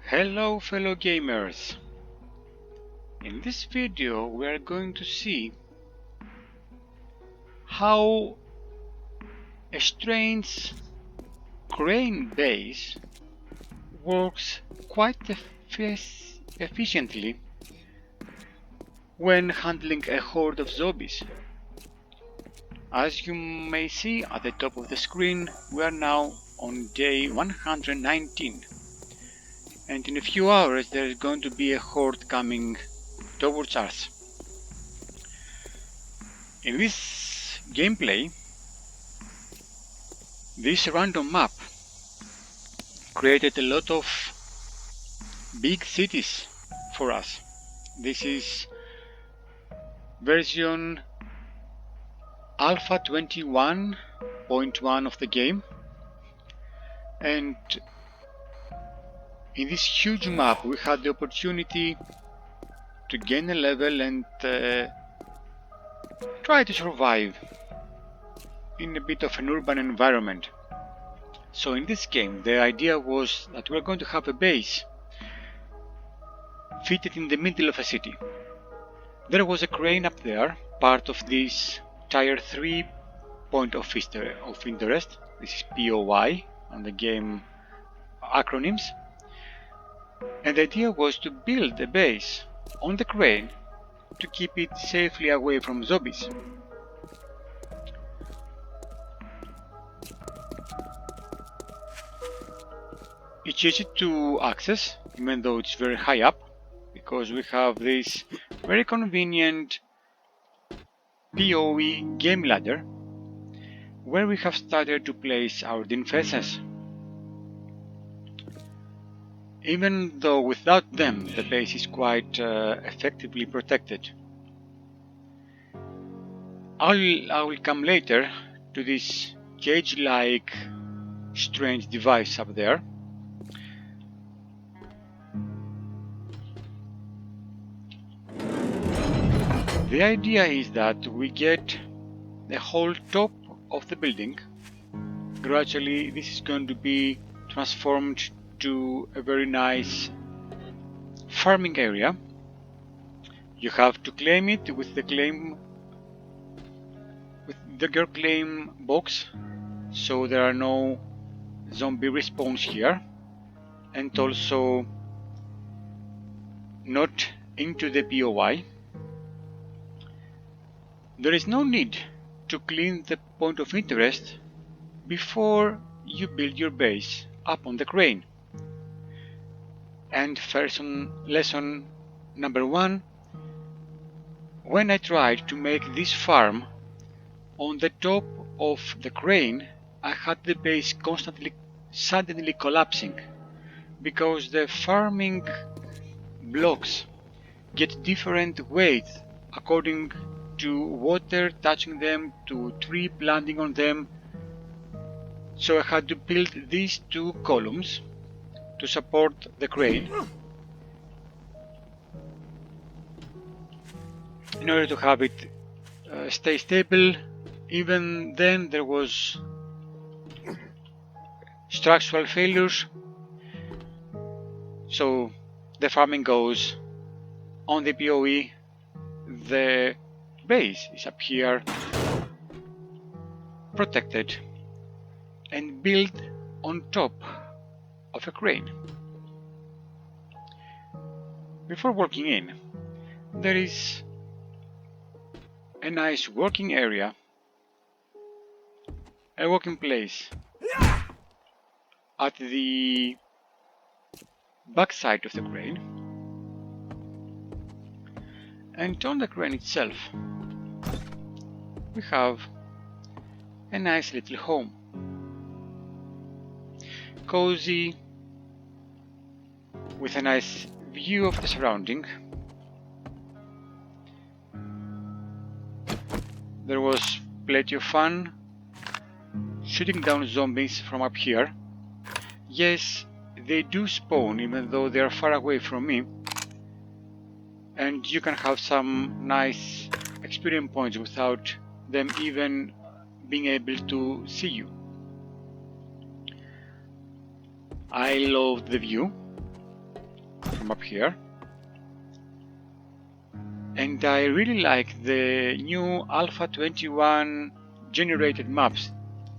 Hello fellow gamers! In this video we are going to see how a strange crane base works quite efficiently when handling a horde of zombies. As you may see at the top of the screen, we are now on day 119. And in a few hours there is going to be a horde coming towards us. In this gameplay, this random map created a lot of big cities for us. This is version A21.1 of the game, and in this huge map we had the opportunity to gain a level and try to survive in a bit of an urban environment. So in this game the idea was that we are going to have a base fitted in the middle of a city. There was a crane up there, part of this tier 3 point of interest. This is POI on the game acronyms. And the idea was to build a base on the crane to keep it safely away from zombies. It's easy to access, even though it's very high up, because we have this very convenient POE game ladder where we have started to place our defenses. Even though without them the base is quite effectively protected. I will come later to this cage-like strange device up there. The idea is that we get the whole top of the building. Gradually this is going to be transformed to a very nice farming area. You have to claim it with the girl claim box, so there are no zombie respawns here, and also not into the POI. There is no need to clean the point of interest before you build your base up on the crane. And lesson number 1, when I tried to make this farm on the top of the crane, I had the base suddenly collapsing, because the farming blocks get different weight according to water touching them, to tree landing on them. So I had to build these two columns to support the crane in order to have it stay stable. Even then there was structural failures, so the farming goes on the POE. The base is up here, protected and built on top of a crane. Before walking in, there is a nice working area, a working place at the back side of the crane, and on the crane itself we have a nice little home, cozy, with a nice view of the surrounding. There was plenty of fun shooting down zombies from up here. Yes, they do spawn even though they are far away from me, and you can have some nice experience points without them even being able to see you. I love the view. from up here. And I really like the new Alpha 21 generated maps.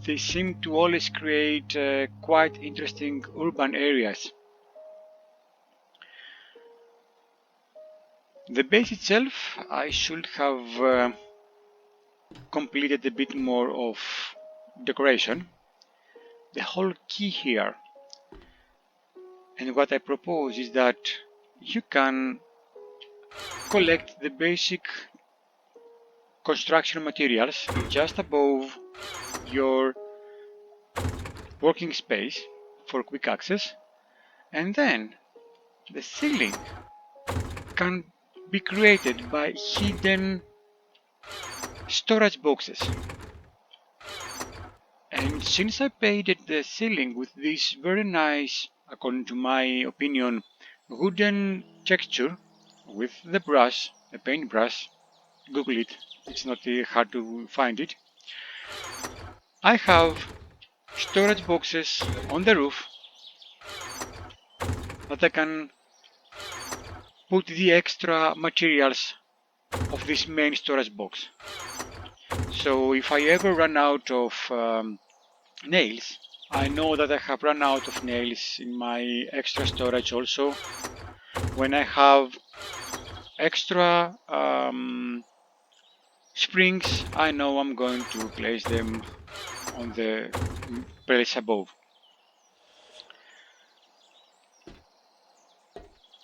They seem to always create quite interesting urban areas. The base itself, I should have completed a bit more of decoration. The whole key here, and what I propose is that you can collect the basic construction materials just above your working space for quick access, and then the ceiling can be created by hidden storage boxes. And since I painted the ceiling with this very nice, according to my opinion, wooden texture with the brush, the paint brush, Google it, it's not hard to find it, I have storage boxes on the roof that I can put the extra materials of this main storage box. So if I ever run out of nails, I know that I have run out of nails in my extra storage also. When I have extra springs, I know I'm going to place them on the place above.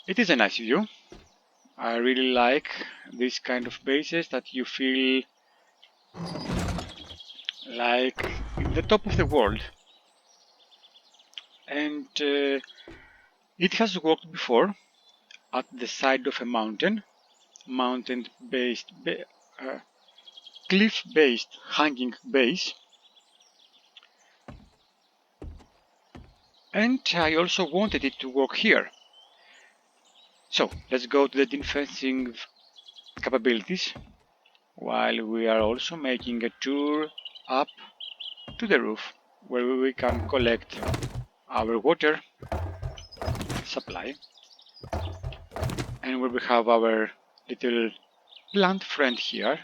It is a nice view. I really like this kind of bases that you feel like in the top of the world. And it has worked before at the side of a mountain-based, cliff-based hanging base. And I also wanted it to work here. So let's go to the defensive capabilities, while we are also making a tour up to the roof where we can collect our water supply and where we have our little plant friend here,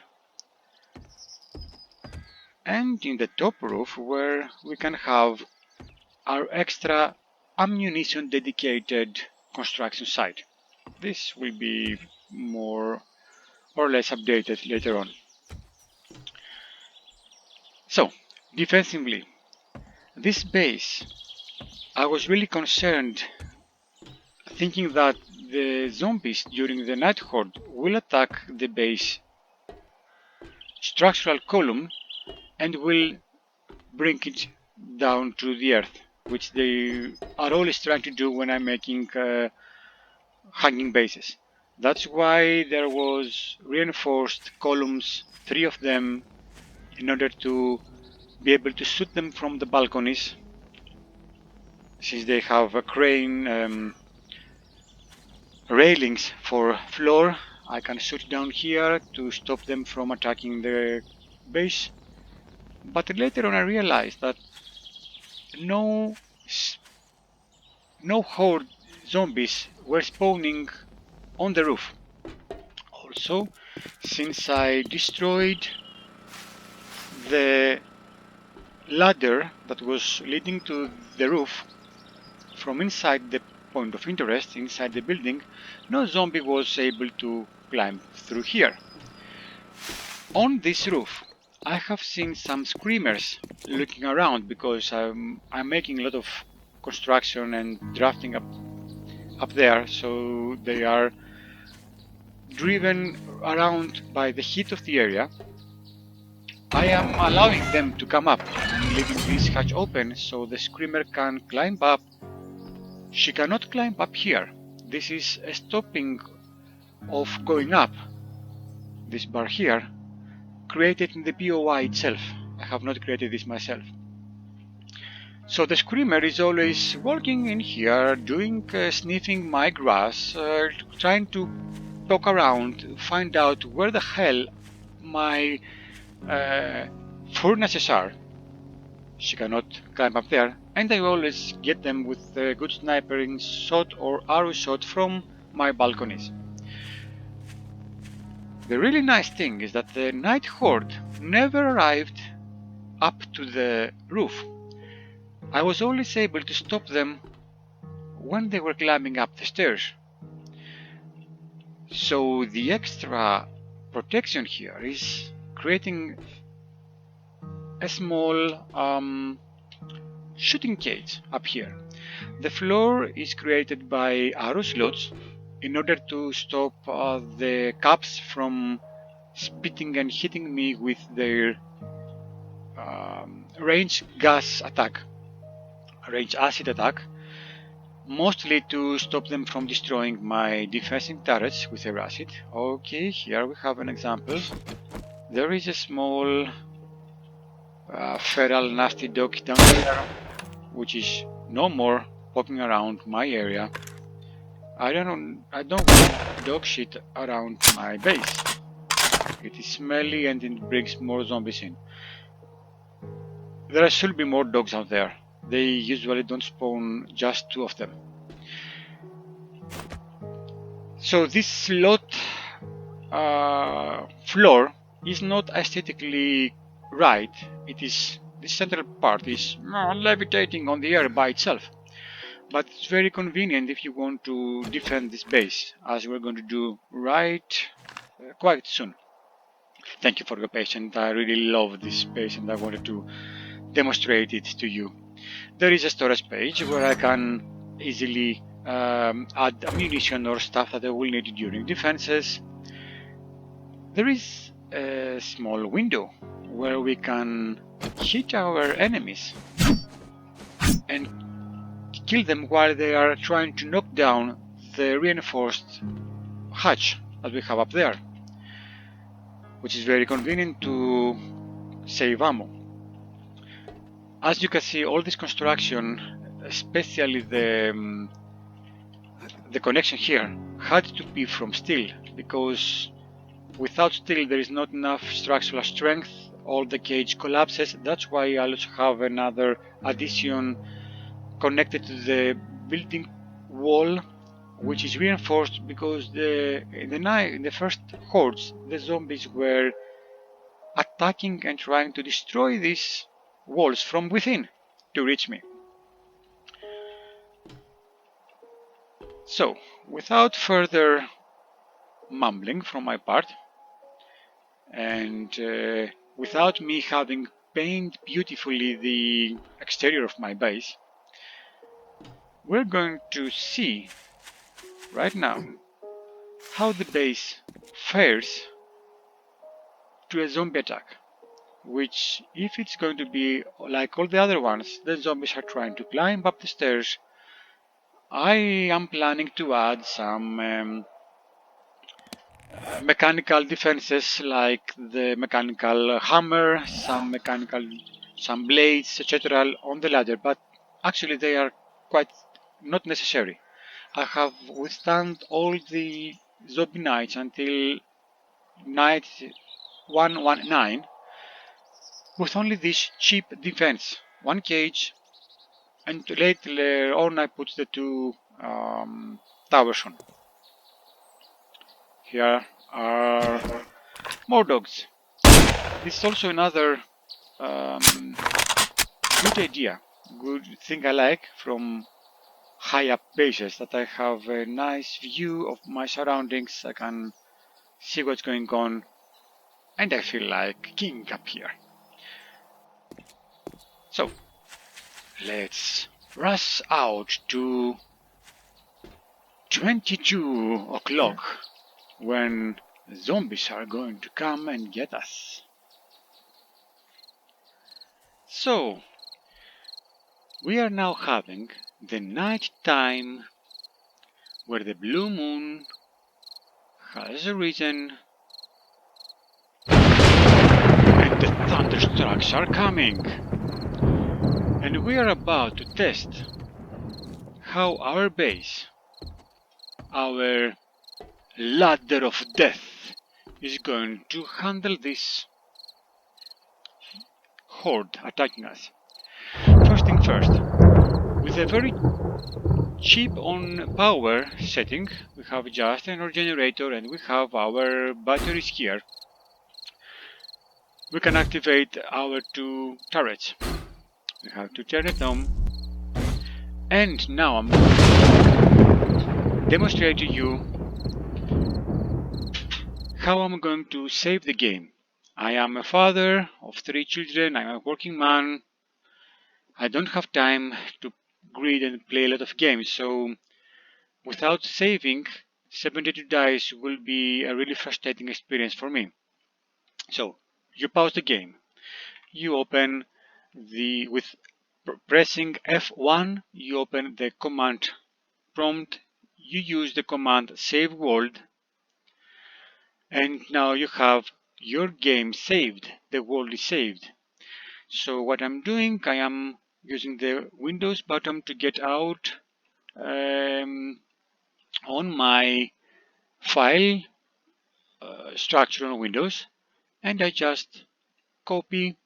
and in the top roof where we can have our extra ammunition dedicated construction site. This will be more or less updated later on. So, defensively, this base, I was really concerned thinking that the zombies during the night horde will attack the base structural column and will bring it down to the earth, which they are always trying to do when I'm making hanging bases. That's why there was reinforced columns, 3 of them, in order to be able to shoot them from the balconies, since they have a crane railings for floor. I can shoot down here to stop them from attacking the base. But later on I realized that no horde zombies were spawning on the roof. Also, since I destroyed the ladder that was leading to the roof from inside the point of interest, inside the building, no zombie was able to climb through here. On this roof, I have seen some screamers looking around because I'm making a lot of construction and drafting up there, so they are driven around by the heat of the area. I am allowing them to come up and leaving this hatch open so the screamer can climb up. She cannot climb up here. This is a stopping of going up. This bar here, created in the POI itself. I have not created this myself. So the screamer is always walking in here, sniffing my grass, trying to poke around, find out where the hell my furnaces are. She cannot climb up there, and I always get them with a good sniping shot or arrow shot from my balconies. The really nice thing is that the night horde never arrived up to the roof. I was always able to stop them when they were climbing up the stairs. So the extra protection here is creating a small shooting cage up here. The floor is created by arrow slots in order to stop the caps from spitting and hitting me with their range gas attack, range acid attack, mostly to stop them from destroying my defensive turrets with their acid. Okay, here we have an example. There is a small feral nasty dog down there, which is no more poking around my area. I don't want dog shit around my base. It is smelly and it brings more zombies in. There should be more dogs out there. They usually don't spawn just 2 of them. So this slot floor is not aesthetically right. This central part is levitating on the air by itself. But it's very convenient if you want to defend this base, as we're going to do quite soon. Thank you for your patience. I really love this base and I wanted to demonstrate it to you. There is a storage page where I can easily add ammunition or stuff that I will need during defenses. There is a small window where we can hit our enemies and kill them while they are trying to knock down the reinforced hatch that we have up there, which is very convenient to save ammo. As you can see, all this construction, especially the connection here, had to be from steel, because without steel there is not enough structural strength. All the cage collapses. That's why I also have another addition connected to the building wall, which is reinforced, because in the first hordes the zombies were attacking and trying to destroy these walls from within to reach me. So, without further mumbling from my part, and without me having painted beautifully the exterior of my base, we're going to see right now how the base fares to a zombie attack, which, if it's going to be like all the other ones, the zombies are trying to climb up the stairs, I am planning to add some mechanical defenses like the mechanical hammer, some blades, etc. on the ladder, but actually they are quite not necessary. I have withstand all the zombie nights until night 119 with only this cheap defense, 1 cage, and later on I put the 2 towers on. Here are more dogs. This is also another good idea, good thing I like from high up bases, that I have a nice view of my surroundings. I can see what's going on and I feel like king up here. So let's rush out to 22 o'clock when zombies are going to come and get us. So we are now having the night time where the blue moon has arisen and the thunderstrucks are coming, and we are about to test how our base, our ladder of death, is going to handle this horde attacking us. First thing first, with a very cheap on power setting. We have just an generator and we have our batteries here. We can activate our 2 turrets. We have to turn it on. And now I'm going to demonstrate to you how I'm going to save the game. I am a father of 3 children, I'm a working man. I don't have time to read and play a lot of games, so without saving, 72 dice will be a really frustrating experience for me. So, you pause the game. You open with pressing F1, you open the command prompt. You use the command save world, and now you have your game saved. The world is saved. So what I'm doing, I am using the Windows button to get out on my file structure on Windows, and I just copy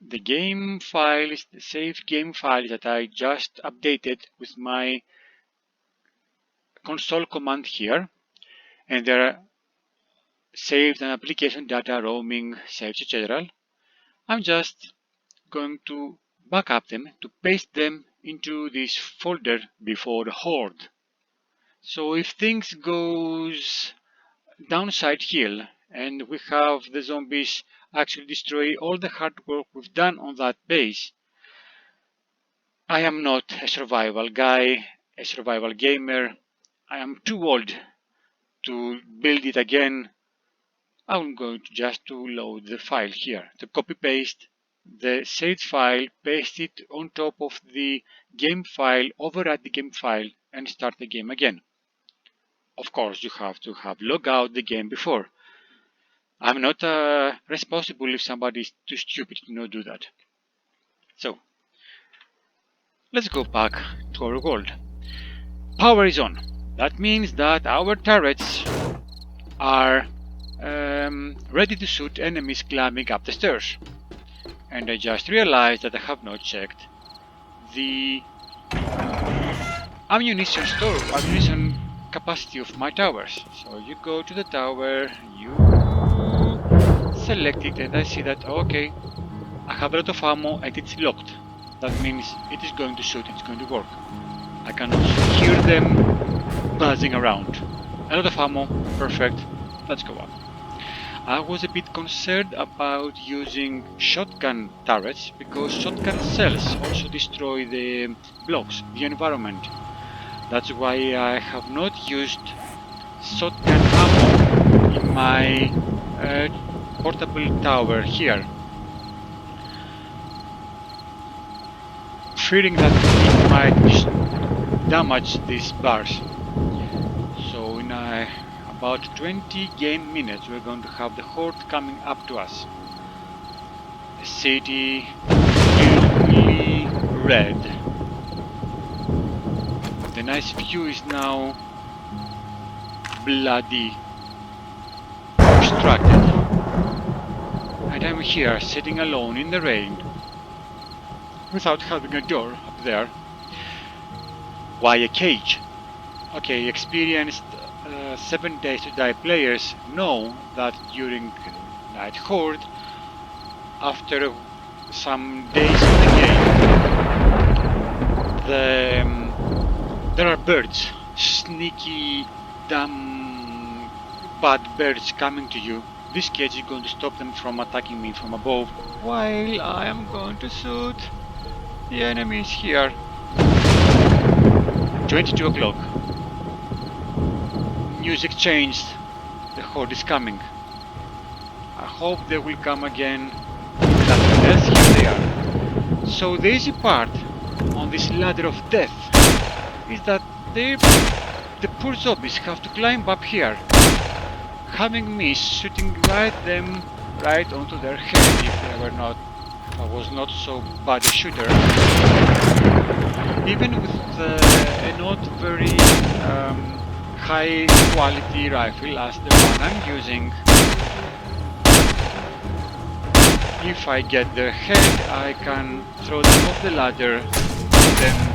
the game files, the saved game files that I just updated with my console command here, and they're saved and application data, roaming, saves, etc. I'm just going to backup them to paste them into this folder before horde. So if things goes downside hill and we have the zombies actually destroy all the hard work we've done on that base, I am not a survival guy, a survival gamer. I am too old to build it again. I'm going to just to load the file here, to copy paste the saved file, paste it on top of the game file, overwrite the game file and start the game again. Of course, you have to have log out the game before. I'm not responsible if somebody is too stupid to not do that. So, let's go back to our world. Power is on. That means that our turrets are ready to shoot enemies climbing up the stairs. And I just realized that I have not checked the ammunition capacity of my towers. So you go to the tower, you select it, and I see that okay, I have a lot of ammo and it's locked. That means it is going to shoot, it's going to work. I can also hear them buzzing around. A lot of ammo, perfect. Let's go up. I was a bit concerned about using shotgun turrets because shotgun cells also destroy the blocks, the environment. That's why I have not used shotgun ammo in my portable tower here, fearing that it might damage these bars. So in about 20 game minutes we're going to have the horde coming up to us. The city gloomy red. The nice view is now bloody obstructed. And I'm here sitting alone in the rain without having a door up there. Why a cage? Okay, experienced 7 Days to Die players know that during Night Horde, after some days of the game, there are birds, sneaky, dumb, bad birds coming to you. This cage is going to stop them from attacking me from above, while I am going to shoot the enemies here. 22 o'clock. Music changed. The horde is coming. I hope they will come again. Yes, here they are. So the easy part on this ladder of death is that the poor zombies have to climb up here, having me shooting right onto their head if I was not so bad a shooter. Even with a not very high quality rifle as the one I'm using, if I get their head I can throw them off the ladder and then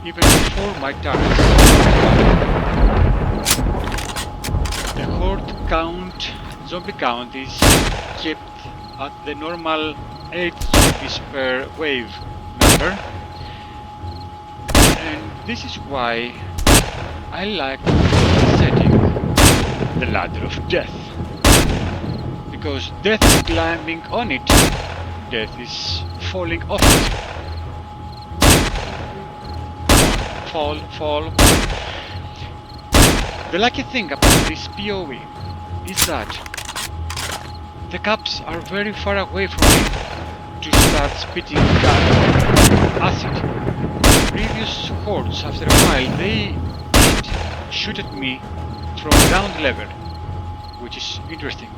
even before my turrets. The horde count, zombie count, is kept at the normal 8 zombies per wave number, and this is why I like the setting the ladder of death, because death is climbing on it, death is falling off it. Fall, fall. The lucky thing about this PoE is that the caps are very far away from me to start spitting acid. Previous hordes, after a while, they did shoot at me from ground level, which is interesting.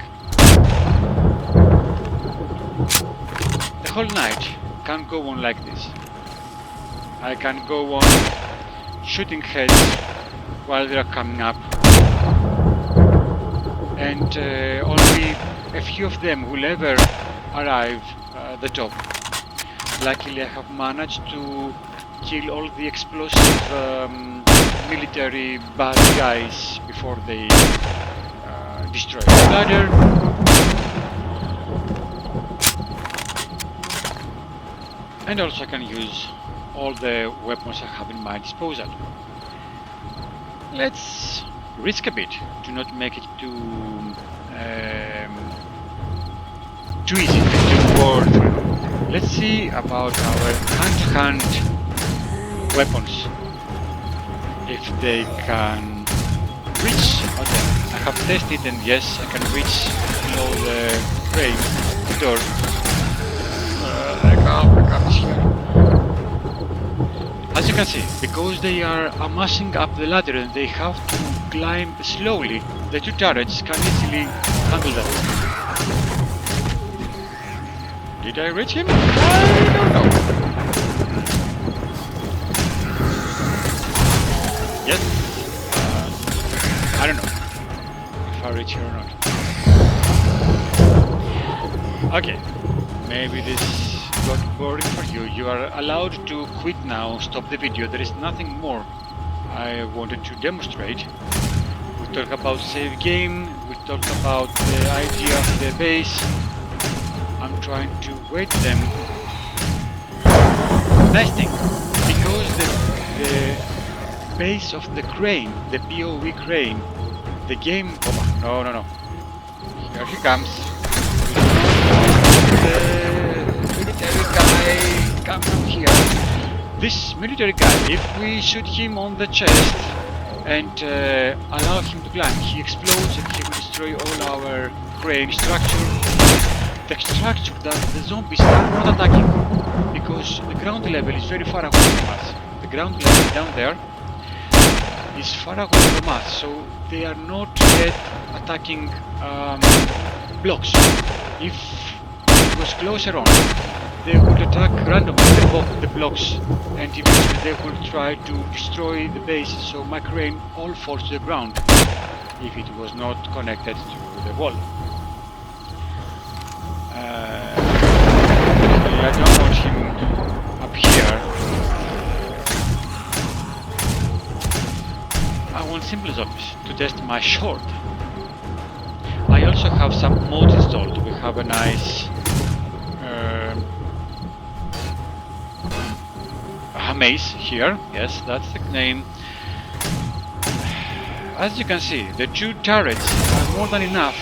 The whole night can't go on like this. I can go on shooting heads while they are coming up, and only a few of them will ever arrive at the top. Luckily I have managed to kill all the explosive military bad guys before they destroy the ladder. And also I can use all the weapons I have in my disposal. Let's risk a bit to not make it too easy and too bored. Let's see about our hand-to-hand weapons, if they can reach. Okay, I have tested, and yes, I can reach below the frame door. The gun is here. As you can see, because they are amassing up the ladder and they have to climb slowly, the two turrets can easily handle that. Did I reach him? I don't know. Yes? I don't know if I reach her or not. Okay, maybe this got boring for you. You are allowed to quit now, stop the video. There is nothing more I wanted to demonstrate. We talk about save game, we talk about the idea of the base. I'm trying to wait them. Nice thing, because the base of the crane, the PoE crane, the game... Oh, no. Here he comes. Military guy, come from here. This military guy, if we shoot him on the chest and allow him to climb, he explodes and he will destroy all our crane structure. The structure that the zombies are not attacking, because the ground level is very far away from us. The ground level down there is far away from us, so they are not yet attacking blocks. If it was closer on, they would attack randomly the blocks, and eventually they will try to destroy the base, so my crane all falls to the ground if it was not connected to the wall. I don't want him up here. I want simple zombies to test my short. I also have some mods installed. We have a nice maze here. Yes, that's the name. As you can see, the two turrets are more than enough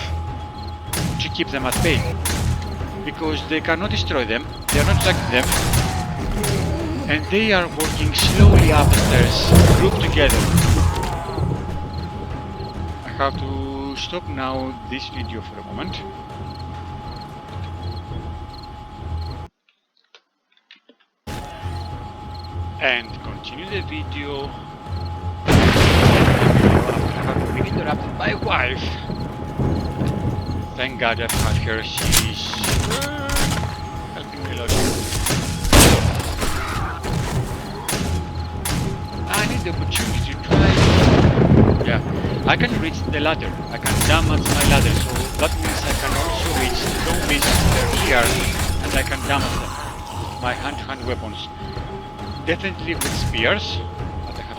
to keep them at bay, because they cannot destroy them, they are not attacking them, and they are working slowly up the stairs, grouped together. I have to stop now this video for a moment. And continue the video after I have been interrupted by my wife. Thank God I've had her, she's helping me a lot. I need the opportunity to try. Yeah, I can reach the ladder, I can damage my ladder, so that means I can also reach the zombies that are here and I can damage them. My hand-to-hand weapons. Definitely with spears.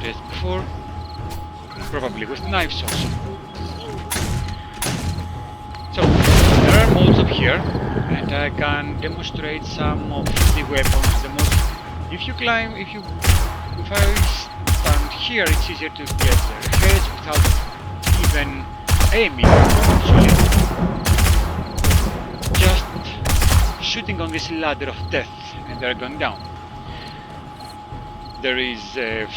test before, probably with knives also. So, there are modes up here, and I can demonstrate some of the weapons. The most, if I stand here, it's easier to get their heads without even aiming, actually. Just shooting on this ladder of death, and they're going down. There is a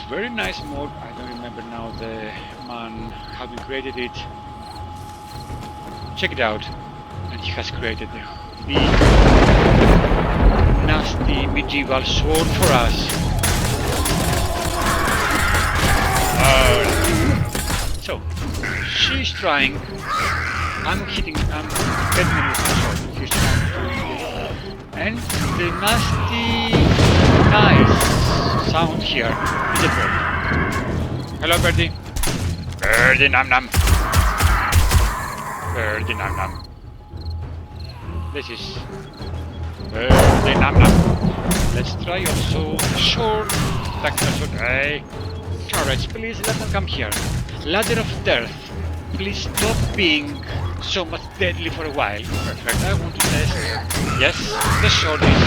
very nice mode, I don't remember now the man having created it. Check it out, and he has created the nasty medieval sword for us. So, she's trying, I'm getting her with the sword, she's trying to, and the nasty, nice sound here is a bird. Hello, birdie. Birdie nam nam. Birdie nam nam. This is birdie nam nam. Let's try also short tactical sword. Hey, turrets, please let them come here. Ladder of death. Please stop being so much deadly for a while. Perfect. I want to test. Yes, the sword is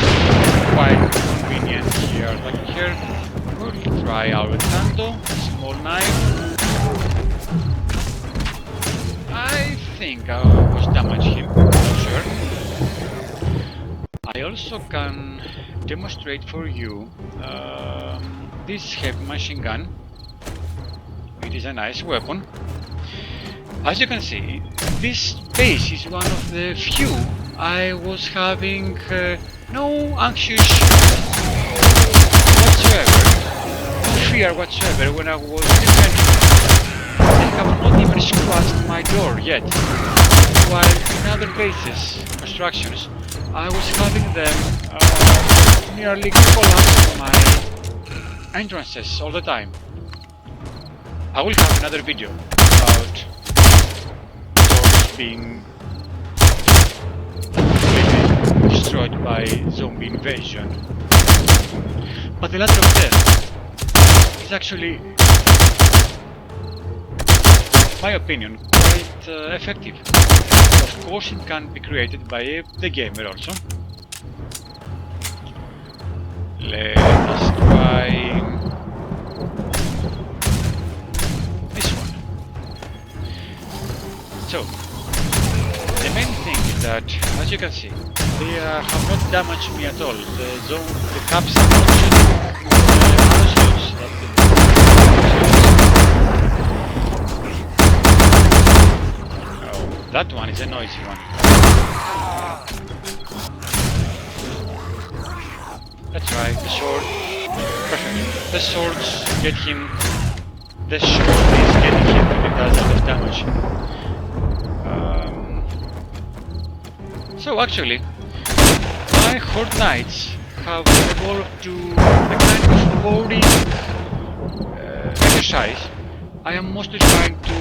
quite convenient here. Like here, we'll try our Tanto, small knife. I think I was damage him, not sure. I also can demonstrate for you this heavy machine gun. It is a nice weapon. As you can see, this base is one of the few I was having no anxious whatsoever, no fear whatsoever when I was defending. They have not even scratched my door yet, while in other bases, constructions, I was having them nearly collapse my entrances all the time. I will have another video about doors being completely destroyed by zombie invasion. But the ladder of death is actually, in my opinion, quite effective. Of course, it can be created by the gamer also. Let us try this one. So, the main thing is that, as you can see, they have not damaged me at all. The caps are not shooting other slots. Oh, that one is a noisy one. Let's try the sword. Perfect. The swords get him. The sword is getting him when it does a lot of damage. So actually, my horde knights have evolved to a kind of boring exercise. I am mostly trying to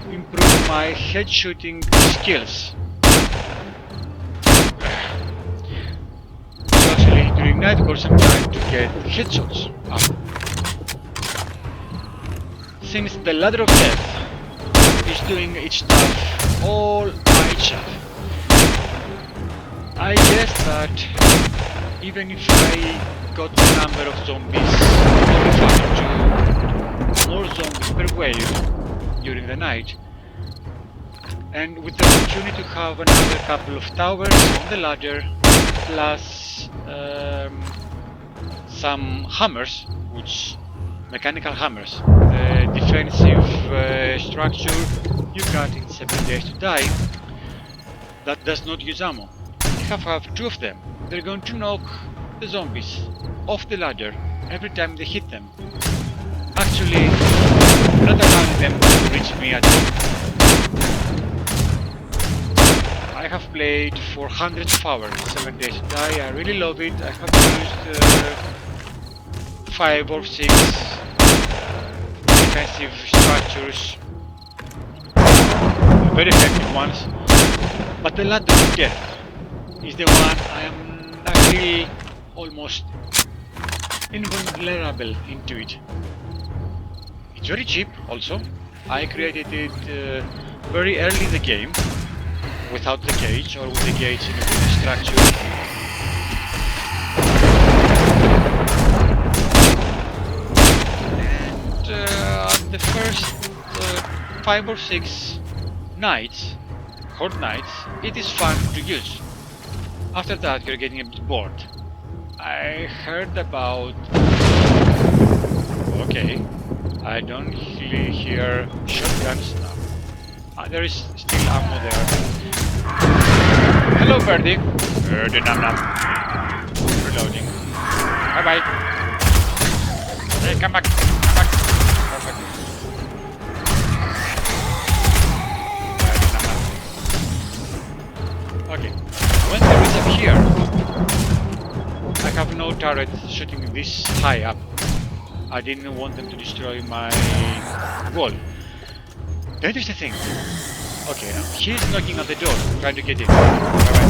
improve my head shooting skills. So actually, during night course, I'm trying to get headshots up. Since the ladder of death is doing its stuff all by itself, I guess that even if I got the number of zombies modified to more zombies per wave during the night, and with the opportunity to have another couple of towers on the ladder, plus some hammers, which mechanical hammers, the defensive structure you got in 7 days to die, that does not use ammo. If I have two of them, they're going to knock the zombies off the ladder every time they hit them, actually not allowing them to reach me at all. I have played for hundreds of hours, 7 days to die. I really love it. I have used 5 or 6 defensive structures, very effective ones, but the ladder of death is the one I feel almost invulnerable into it. It's very cheap also. I created it very early in the game, without the cage or with the cage in a good structure. And the first 5 or 6 nights, horde nights, it is fun to use. After that you're getting a bit bored. I heard about... Okay, I don't really hear shotguns now. There is still ammo there. Hello, Birdie. Birdie Nam Nam. Reloading. Bye bye. Hey, come back. Come back. Perfect. Birdie Nam Nam. Okay. When there is up here, I have no turret shooting this high up. I didn't want them to destroy my wall. That is the thing. Okay, now he's knocking on the door, trying to get in. Bye-bye.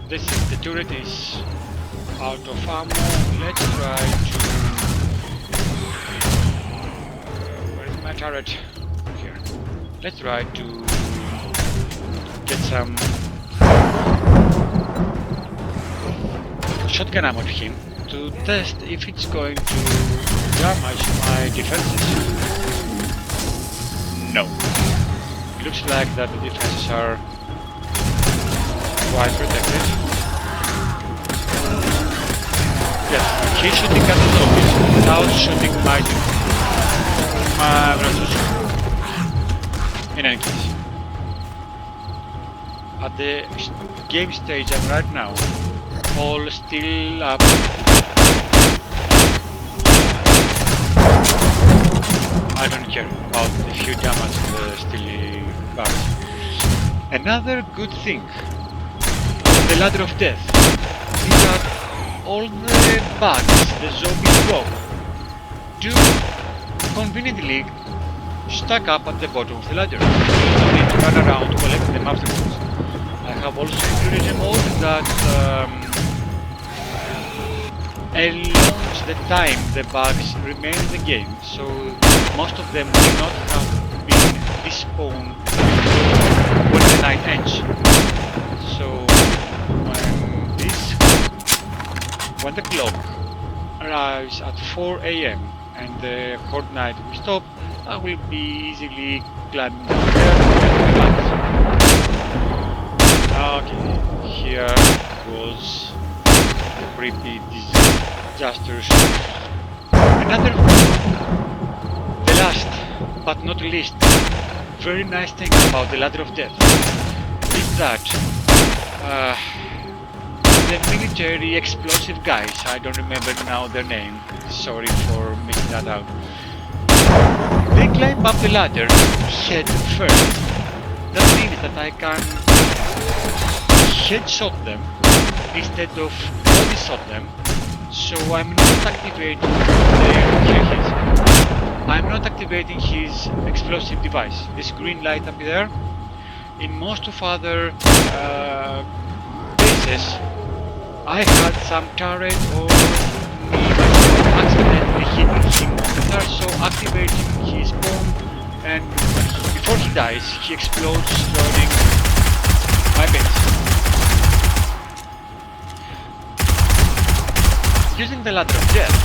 This is, the turret is out of ammo. Let's try to... where is my turret? Here. Let's try to get some shotgun ammo to him to test if it's going to damage my defenses. No. It looks like that the defenses are quite protected. Yes, he's shooting at the zombies without shooting my resources. In any case, at the game stage I'm right now, all still up. I don't care about the few damage still bugs. Another good thing, the ladder of death, is that all the bugs the zombies drop do conveniently stack up at the bottom of the ladder. You don't need to run around collecting them afterwards. I have also included a mode that elongates the time the bugs remain in the game, so most of them will not have been despawned when the night ends. So when the clock arrives at 4 AM and the horde night will stop, I will be easily climbing down there and back. Okay, here goes the creepy disasters. Another, the last but not least, very nice thing about the ladder of death is that the military explosive guys, I don't remember now their name, sorry for missing that out, they climb up the ladder head first. That means that I can headshot them instead of body shot them, so I'm not activating I'm not activating his explosive device, this green light up there. In most of other bases, I had some turret or me myself accidentally hitting him on the turret, so activating his bomb, and before he dies, he explodes, destroying my base. Using the ladder of death,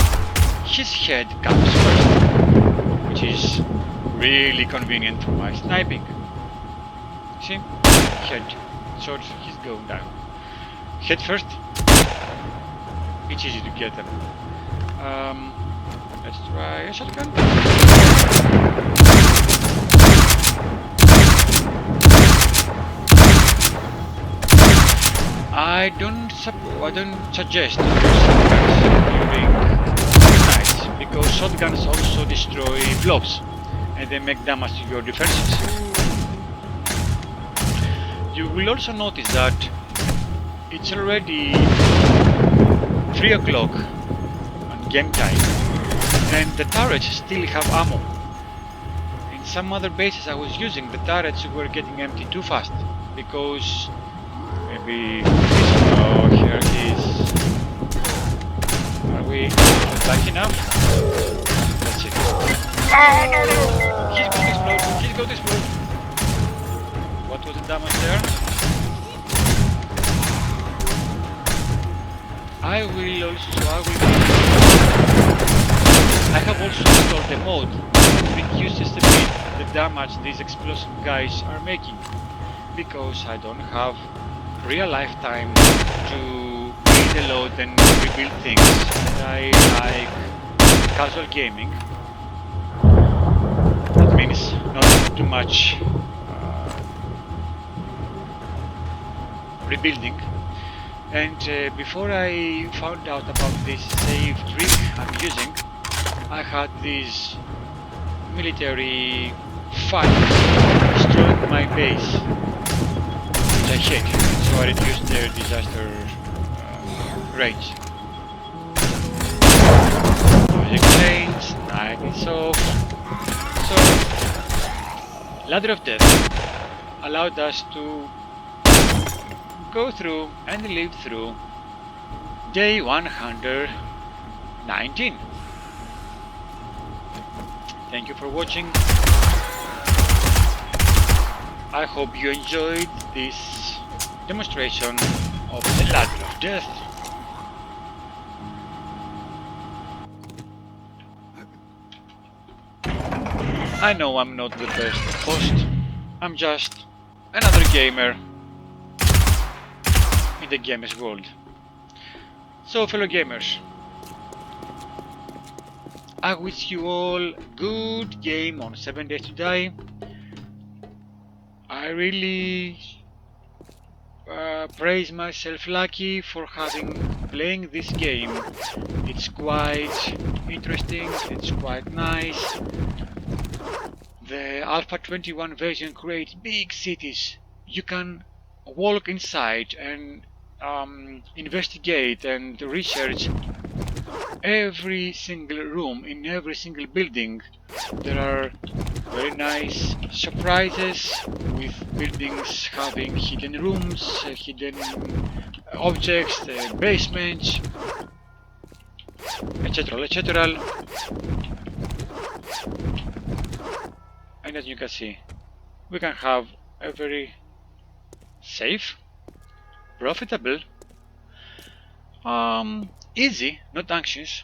his head comes first, which is really convenient for my sniping. See? Head, so he's going down. Head first. It's easy to get them. Let's try a shotgun. I don't suggest to use shotguns during nights, because shotguns also destroy blocks and they make damage to your defenses. You will also notice that it's already 3 o'clock on game time and the turrets still have ammo. In some other bases I was using, the turrets were getting empty too fast because maybe... oh, here it is. Lucky enough. That's it. Oh no no! He's going to explode. He's going to explode. What was the damage there? I have also installed a mod that reduces a bit the damage these explosive guys are making, because I don't have real life time to build a load and rebuild things. I like casual gaming. That means not too much rebuilding. And before I found out about this save trick I'm using, I had this military fight destroying my base, which I hate, so I reduced their disaster range. Music changed, night is off. So, Ladder of Death allowed us to go through and live through day 119. Thank you for watching. I hope you enjoyed this demonstration of the Ladder of Death. I know I'm not the best host, I'm just another gamer in the gamers world. So fellow gamers, I wish you all good game on 7 Days to Die. I really praise myself lucky for having playing this game. It's quite interesting, it's quite nice. The Alpha 21 version creates big cities. You can walk inside and investigate and research every single room in every single building. There are very nice surprises with buildings having hidden rooms, hidden objects, basements, etc, etc. And as you can see, we can have a very safe, profitable, easy, not anxious,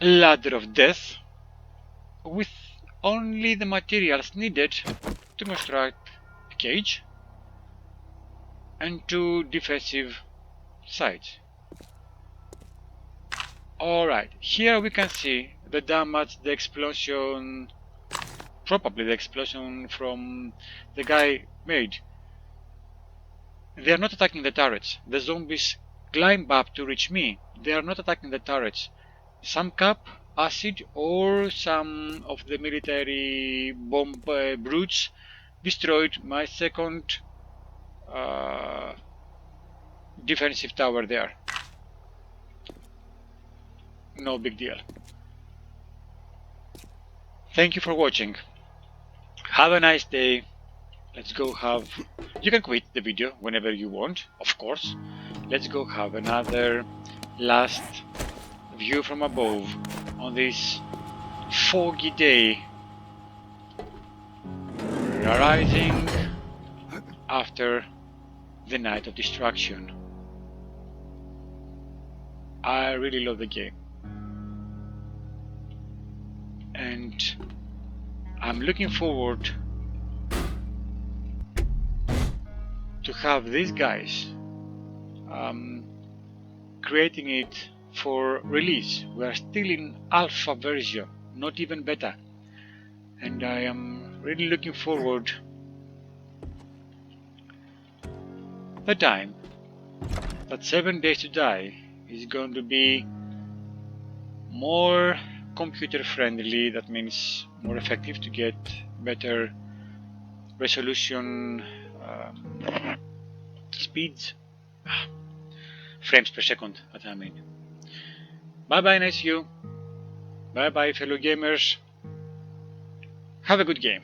ladder of death with only the materials needed to construct a cage and 2 defensive sides. Alright, here we can see the damage the explosion, probably the explosion from the guy made. They are not attacking the turrets. The zombies climb up to reach me. They are not attacking the turrets. Some cap, acid, or some of the military bomb brutes destroyed my second defensive tower there. No big deal. Thank you for watching. Have a nice day. Let's go have... You can quit the video whenever you want, of course. Let's go have another last view from above on this foggy day, rising after the night of destruction. I really love the game, and I'm looking forward to have these guys creating it for release. We are still in alpha version, not even beta, and I am really looking forward the time that 7 Days to Die is going to be more computer friendly. That means more effective to get better resolution speeds, frames per second, what I mean. Bye bye, nice view. Bye bye, fellow gamers. Have a good game.